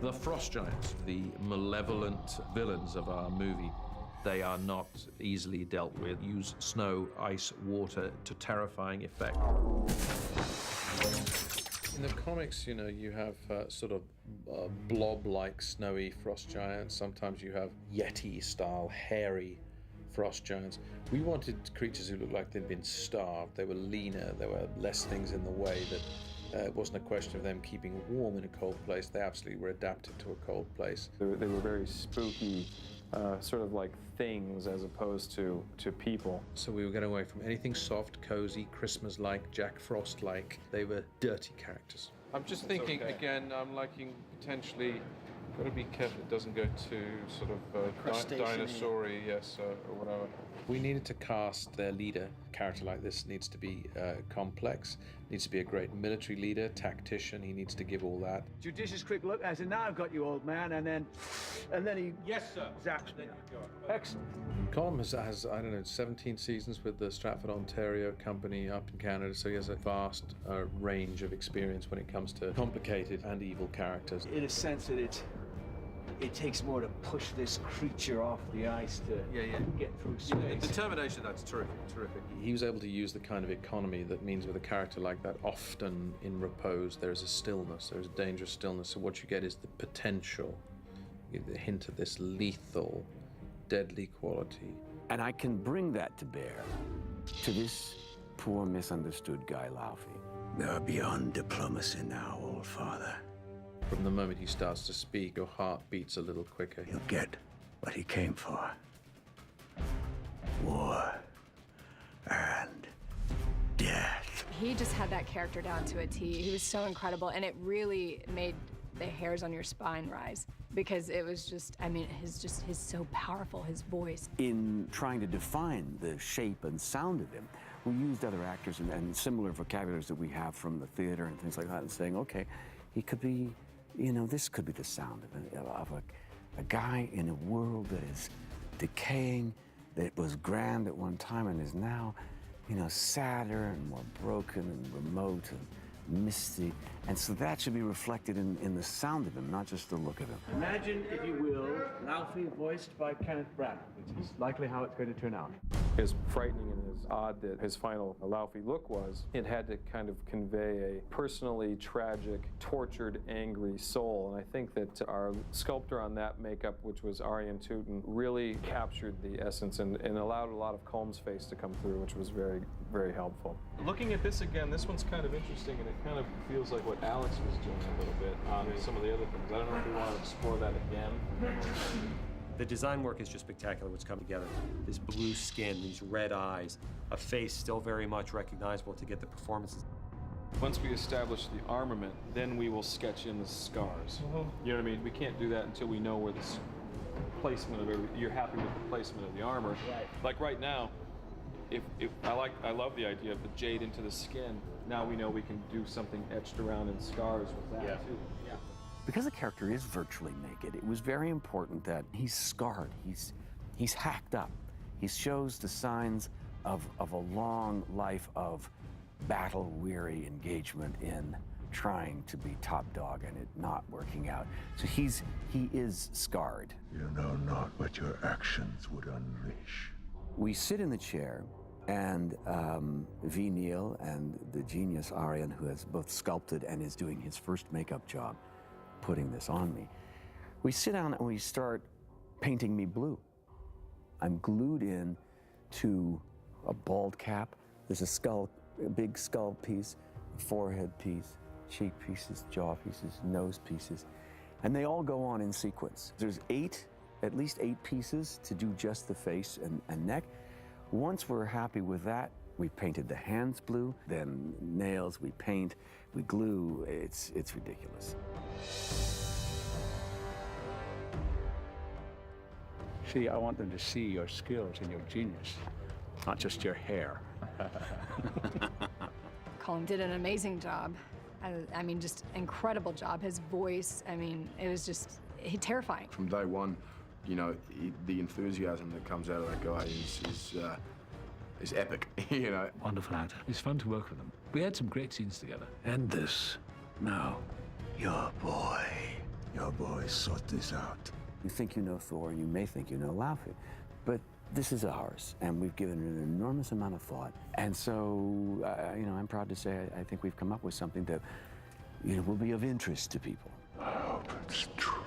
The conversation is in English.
The frost giants, the malevolent villains of our movie, they are not easily dealt with. Use snow, ice, water to terrifying effect. In the comics, you know, you have sort of blob-like snowy frost giants. Sometimes you have Yeti-style, hairy frost giants. We wanted creatures who looked like they'd been starved. They were leaner, there were less things in the way, that it wasn't a question of them keeping warm in a cold place. They absolutely were adapted to a cold place. They were very spooky, sort of like things as opposed to people. So we were getting away from anything soft, cozy, Christmas-like, Jack Frost-like. They were dirty characters. I'm just thinking, again, I'm liking potentially, got to be careful it doesn't go to sort of dinosaur-y, yes, or whatever. We needed to cast their leader. A character like this needs to be complex, needs to be a great military leader, tactician. He needs to give all that. Judicious quick look, as in, now I've got you, old man, and then he... Yes, sir. Zaps me. Excellent. Colm has, I don't know, 17 seasons with the Stratford, Ontario company up in Canada, so he has a vast range of experience when it comes to complicated and evil characters. In a sense that it takes more to push this creature off the ice to get through space. Determination, that's terrific. He was able to use the kind of economy that means with a character like that, often in repose, there's a stillness, there's a dangerous stillness. So what you get is the potential, you get the hint of this lethal, deadly quality. And I can bring that to bear to this poor, misunderstood guy, Laufey. They are beyond diplomacy now, old father. From the moment he starts to speak, your heart beats a little quicker. He'll get what he came for. War and death. He just had that character down to a T. He was so incredible, and it really made the hairs on your spine rise, because it was just, I mean, he's so powerful, his voice. In trying to define the shape and sound of him, we used other actors and similar vocabularies that we have from the theater and things like that, and saying, okay, he could be, you know, this could be the sound of a guy in a world that is decaying, that was grand at one time and is now, you know, sadder and more broken and remote and misty. And so that should be reflected in the sound of him, not just the look of him. Imagine, if you will, Laufey voiced by Kenneth Branagh, which is likely how it's going to turn out. As frightening and as odd that his final Laufey look was, it had to kind of convey a personally tragic, tortured, angry soul. And I think that our sculptor on that makeup, which was Arian Tootin, really captured the essence and allowed a lot of Colm's face to come through, which was very, very helpful. Looking at this again, this one's kind of interesting, and it kind of feels like what Alex was doing a little bit on some of the other things. I don't know if we want to explore that again. The design work is just spectacular, what's come together. This blue skin, these red eyes, a face still very much recognizable to get the performances. Once we establish the armament, then we will sketch in the scars. You know what I mean? We can't do that until we know where the placement of you're happy with the placement of the armor. Right. Like right now, if I love the idea of the jade into the skin. Now we know we can do something etched around in scars with that too. Yeah. Because the character is virtually naked, it was very important that he's scarred, he's hacked up. He shows the signs of a long life of battle-weary engagement in trying to be top dog and it not working out. So he is scarred. You know not what your actions would unleash. We sit in the chair, and V. Neil and the genius Arian, who has both sculpted and is doing his first makeup job, putting this on me. We sit down and we start painting me blue. I'm glued in to a bald cap. There's a skull, a big skull piece, a forehead piece, cheek pieces, jaw pieces, nose pieces, and they all go on in sequence. There's at least eight pieces to do just the face and neck. Once we're happy with that, we painted the hands blue, then nails, we paint, we glue. It's ridiculous. See, I want them to see your skills and your genius, not just your hair. Colm did an amazing job. I mean, just incredible job. His voice, I mean, it was just terrifying. From day one, you know, the enthusiasm that comes out of that guy is epic, you know. Wonderful actor. It's fun to work with him. We had some great scenes together. End this now. Your boy Your boys sought this out. You think you know Thor, and you may think you know Laufey, but this is ours, and we've given it an enormous amount of thought. And so, you know, I'm proud to say I think we've come up with something that, you know, will be of interest to people. I hope it's true.